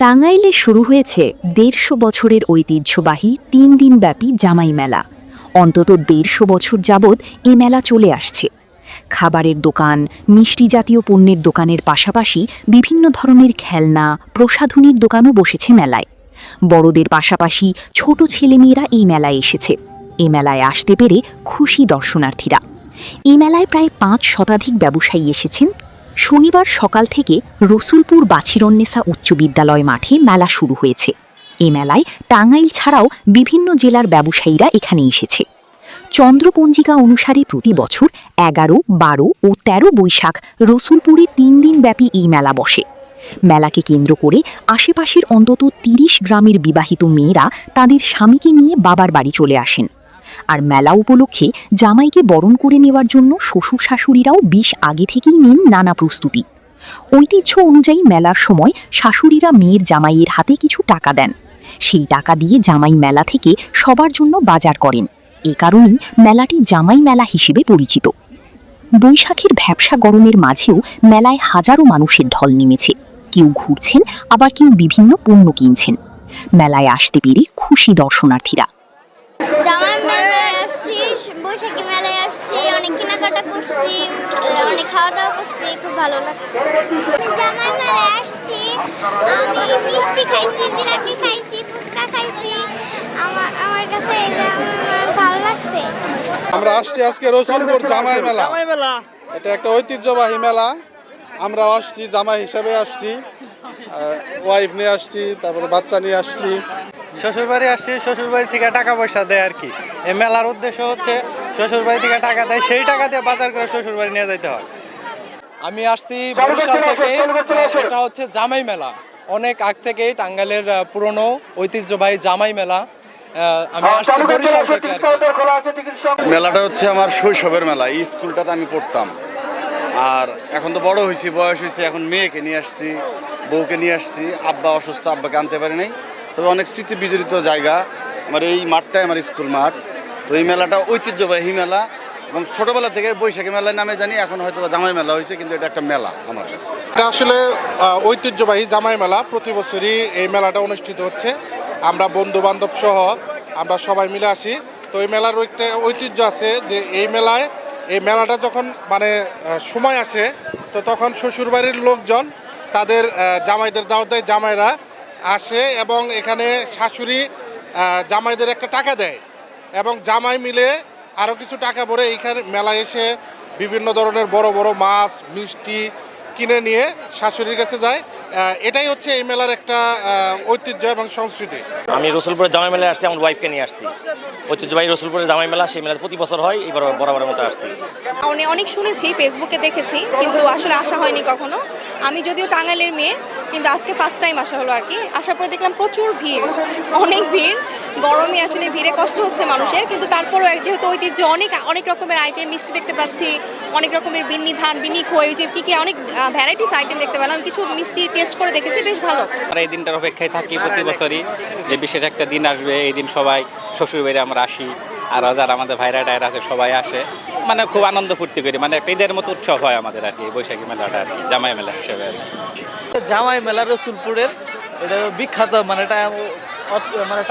টাঙ্গাইলে শুরু হয়েছে ১৫০ বছরের ঐতিহ্যবাহী ৩ দিনব্যাপী জামাই মেলা। অন্তত ১৫০ বছর যাবৎ এ মেলা চলে আসছে। খাবারের দোকান, মিষ্টি জাতীয় পণ্যের দোকানের পাশাপাশি বিভিন্ন ধরনের খেলনা, প্রসাধনীর দোকানও বসেছে মেলায়। বড়দের পাশাপাশি ছোট ছেলেমেয়েরা এই মেলায় এসেছে। এই মেলায় আসতে পেরে খুশি দর্শনার্থীরা। এই মেলায় প্রায় ৫ শতাধিক ব্যবসায়ী এসেছেন। শনিবার সকাল থেকে রসুলপুর বাছিরন্নেসা উচ্চ বিদ্যালয় মাঠে মেলা শুরু হয়েছে। এ মেলায় টাঙ্গাইল ছাড়াও বিভিন্ন জেলার ব্যবসায়ীরা এখানে এসেছে। চন্দ্রপঞ্জিকা অনুসারে প্রতি বছর ১১, ১২ ও ১৩ বৈশাখ রসুলপুরে ৩ দিনব্যাপী এই মেলা বসে। মেলাকে কেন্দ্র করে আশেপাশের অন্তত ৩০ গ্রামের বিবাহিত মেয়েরা তাদের স্বামীকে নিয়ে বাবার বাড়ি চলে আসেন। আর মেলা উপলক্ষে জামাইকে বরণ করে নেওয়ার জন্য শ্বশুর শাশুড়িরাও বেশ আগে থেকেই নেন নানা প্রস্তুতি। ঐতিহ্য অনুযায়ী মেলার সময় শাশুড়িরা মেয়ের জামাইয়ের হাতে কিছু টাকা দেন। সেই টাকা দিয়ে জামাই মেলা থেকে সবার জন্য বাজার করেন। এ কারণেই মেলাটি জামাই মেলা হিসেবে পরিচিত। বৈশাখের ভ্যাপসা গরমের মাঝেও মেলায় হাজারো মানুষের ঢল নেমেছে। কেউ ঘুরছেন, আবার কেউ বিভিন্ন পণ্য কিনছেন। মেলায় আসতে পেরে খুশি দর্শনার্থীরা। জামাই মেলায় আসছি, বৈশাখী মেলায় আসছি, অনেক কেনাকাটা করছি, অনেক খাওয়া দাওয়া করছি, খুব ভালো লাগছে। জামাই মেলায় আসছি, আমি মিষ্টি খাইছি, জিলাপি খাইছি, ফুচকা খাইছি। আমার কাছে এটা ভালো লাগছে। আমরা আসছি আজকে রসুলপুর জামাই মেলা। এটা একটা ঐতিহ্যবাহী মেলা। আমরা আসছি জামাই হিসাবে আসছি, ওয়াইফ নিয়ে আসছি, তারপরে বাচ্চা নিয়ে আসছি। শ্বশুরবাড়ি আসছি, শ্বশুরবাড়ি থেকে টাকা পয়সা দেয় আর কি। এই মেলার উদ্দেশ্য হচ্ছে শ্বশুরবাড়ি থেকে টাকা দেয়, সেই টাকা দিয়ে বাজার করে শ্বশুরবাড়ি নিয়ে যেতে হয়। আমি আসছি বরিশাল থেকে। এটা হচ্ছে জামাই মেলা। অনেক আগ থেকেই টাঙ্গাইলের পুরনো ঐতিহ্যবাহী জামাই মেলা। আমি আসছি বরিশাল থেকে আর কি। মেলাটা হচ্ছে আমার শৈশবের মেলা। এই স্কুলটাতে আমি পড়তাম। আর এখন তো বড় হয়েছি, বয়স হয়েছে, এখন মেয়েকে নিয়ে আসছি, বউকে নিয়ে আসছি। আব্বা অসুস্থ, আব্বাকে আনতে পারি নাই। তবে অনেক স্মৃতি বিজড়িত জায়গা আমার এই মাঠটাই, আমার স্কুল মাঠ। তো এই মেলাটা ঐতিহ্যবাহী মেলা এবং ছোটোবেলা থেকে বৈশাখী মেলার নামে জানি, এখন হয়তো জামাই মেলা হয়েছে, কিন্তু এটা একটা মেলা আমার কাছে। এটা আসলে ঐতিহ্যবাহী জামাই মেলা। প্রতি বছরই এই মেলাটা অনুষ্ঠিত হচ্ছে। আমরা বন্ধু বান্ধব সহ আমরা সবাই মিলে আসি। তো এই মেলার একটা ঐতিহ্য আছে যে এই মেলাটা যখন সময় আসে, তো তখন শ্বশুরবাড়ির লোকজন তাদের জামাইদের দাওয়াত দেয়, জামাইরা আসে এবং এখানে শাশুড়ি জামাইদের একটা টাকা দেয় এবং জামাই মিলে আরও কিছু টাকা ভরে এইখানে মেলায় এসে বিভিন্ন ধরনের বড় বড় মাছ, মিষ্টি কিনে নিয়ে শাশুড়ির কাছে যায়। এটাই হচ্ছে এই মেলার একটা ঐতিহ্য এবং সংস্কৃতি। আমি রসুলপুরের জামাই মেলায় আসছি, আমার ওয়াইফকে নিয়ে আসছি। ঐতিহ্যবাহী রসুলপুরের জামাই মেলা, সেই মেলা প্রতি বছর হয়, এবার বরাবরের মতো আসছি। অনেক শুনেছি, ফেসবুকে দেখেছি, কিন্তু আসলে আসা হয়নি কখনো। আমি যদিও টাঙ্গাইলের মেয়ে, কিন্তু আজকে ফার্স্ট টাইম আসা হলো আর কি। আসার পরে দেখলাম প্রচুর ভিড়, অনেক ভিড়। গরমে আসলে ভিড়ে কষ্ট হচ্ছে মানুষের, কিন্তু তারপরও যেহেতু ঐতিহ্য, অনেক রকমের আইটেম, মিষ্টি দেখতে পাচ্ছি, অনেক রকমের বিন্নি ধান, বিন্নি খই, যে কী অনেক ভ্যারাইটিস আইটেম দেখতে পেলাম। কিছু মিষ্টি টেস্ট করে দেখেছি, বেশ ভালো। আমরা এই দিনটার অপেক্ষায় থাকি প্রতি বছরই, যে বিশেষ একটা দিন আসবে। এই দিন সবাই শ্বশুরবাড়ি আমরা আসি, আর যারা আমাদের ভাইরা টাইরা আছে সবাই আসে, খুব আনন্দ ফুর্তি করি। একটা ঈদের মতো উৎসব হয় আমাদের আর কি, বৈশাখী মেলাটা আর কি, জামাই মেলা হিসেবে আর কি। জামাই মেলা রসুলপুরের এটা বিখ্যাত, এটা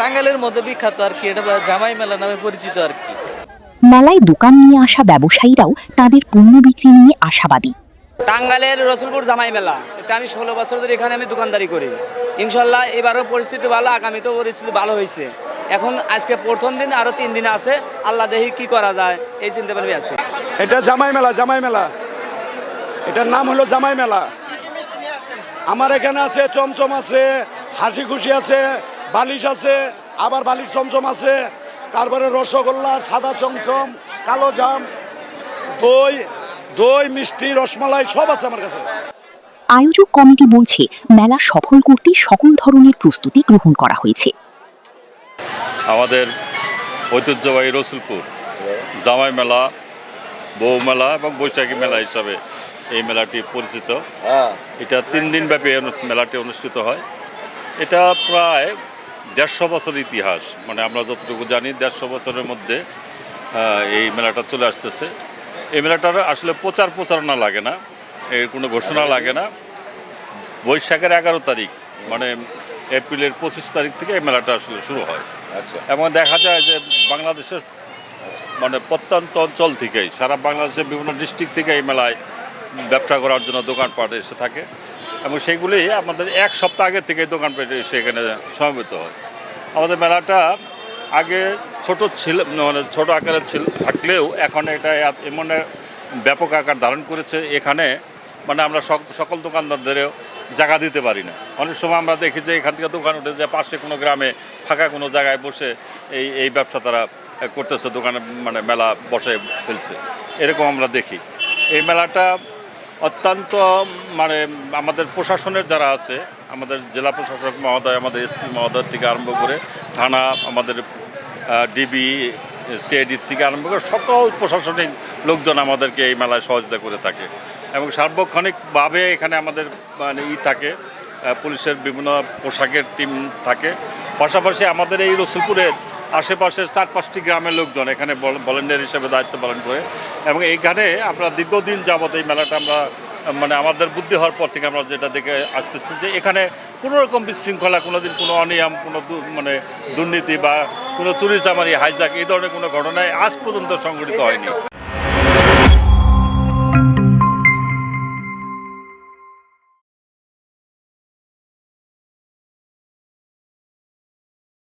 টাঙ্গাইলের মধ্যে বিখ্যাত আর কি। এটা জামাই মেলা নামে পরিচিত আর কি। মেলায় দোকান নিয়ে আসা ব্যবসায়ীরাও তাদের পণ্য বিক্রি নিয়ে আশাবাদী। টাঙ্গাইলের রসুলপুর জামাই মেলা, এটা আমি 16 বছর ধরে এখানে আমি দোকানদারি করি। ইনশাল্লাহ এবারও পরিস্থিতি ভালো, আগামীতেও পরিস্থিতি ভালো হয়েছে। এখন আজকে প্রথম দিন, আরও 3 দিন আছে, আল্লাহ দেখি কি করা যায়, এই চিন্তা ভাবনা আছে। এটা জামাই মেলা। এটার নাম হলো জামাই মেলা। আমার এখানে আছে চমচম আছে, হাসি খুশি আছে, বালিশ আছে, আবার বালিশ চমচম আছে, তারপরে রসগোল্লা, সাদা চমচম, কালো জাম, দই, মিষ্টি, রসমালাই সব আছে আমার কাছে। আয়োজক কমিটি বলছে, মেলা সফল করতে সকল ধরনের প্রস্তুতি গ্রহণ করা হয়েছে। আমাদের ঐতিহ্যবাহী রসুলপুর জামাই মেলা, বউ মেলা এবং বৈশাখী মেলা হিসাবে এই মেলাটি পরিচিত। এটা 3 দিন ব্যাপী মেলাটি অনুষ্ঠিত হয়। এটা প্রায় 150 বছর ইতিহাস, আমরা যতটুকু জানি 150 বছরের মধ্যে এই মেলাটা চলে আসতেছে। এই মেলাটার আসলে প্রচারণা লাগে না, এর কোনো ঘোষণা লাগে না। বৈশাখের 11 তারিখ এপ্রিলের 25 তারিখ থেকে এই মেলাটা আসলে শুরু হয়। আচ্ছা এবং দেখা যায় যে বাংলাদেশের মানে প্রত্যন্ত অঞ্চল থেকেই সারা বাংলাদেশের বিভিন্ন ডিস্ট্রিক্ট থেকে এই মেলায় ব্যবসা করার জন্য দোকানপাট এসে থাকে এবং সেগুলি আমাদের এক সপ্তাহ আগে থেকে দোকানপাট এসে এখানে সমবেত হয়। আমাদের মেলাটা আগে ছোট ছিল, মানে ছোট আকারে ছিল থাকলেও এখন এটা এমন ব্যাপক আকার ধারণ করেছে। এখানে মানে আমরা সকল দোকানদারদেরও জায়গা দিতে পারি না। অনেক সময় আমরা দেখি যে এখান থেকে দোকান উঠে যে পাশে কোনো গ্রামে ফাঁকা কোনো জায়গায় বসে এই ব্যবসা তারা করতেছে, দোকানে মানে মেলা বসে ফেলছে, এরকম আমরা দেখি। এই মেলাটা অত্যন্ত মানে আমাদের প্রশাসনের যারা আছে, আমাদের জেলা প্রশাসক মহোদয়, আমাদের এসপি মহোদয় থেকে আরম্ভ করে থানা, আমাদের ডিবি, সিআইডির থেকে আরম্ভ করে সকল প্রশাসনিক লোকজন আমাদেরকে এই মেলায় সহযোগিতা করে থাকে এবং সার্বক্ষণিকভাবে এখানে আমাদের মানে থাকে, পুলিশের বিভিন্ন পোশাকের টিম থাকে। পাশাপাশি আমাদের এই রসুলপুরের আশেপাশের 4-5টি গ্রামের লোকজন এখানে ভলেন্টিয়ার হিসেবে দায়িত্ব পালন করে এবং এইখানে আমরা দীর্ঘদিন যাবত এই মেলাটা আমরা মানে আমাদের বুদ্ধি হওয়ার পর থেকে আমরা যেটা দেখে আসতেছি যে এখানে কোনো রকম বিশৃঙ্খলা, কোনো দিন কোনো অনিয়ম, কোনো মানে দুর্নীতি বা কোনো চুরি চামারি, হাইজাক এই ধরনের কোনো ঘটনায় আজ পর্যন্ত সংঘটিত হয়নি।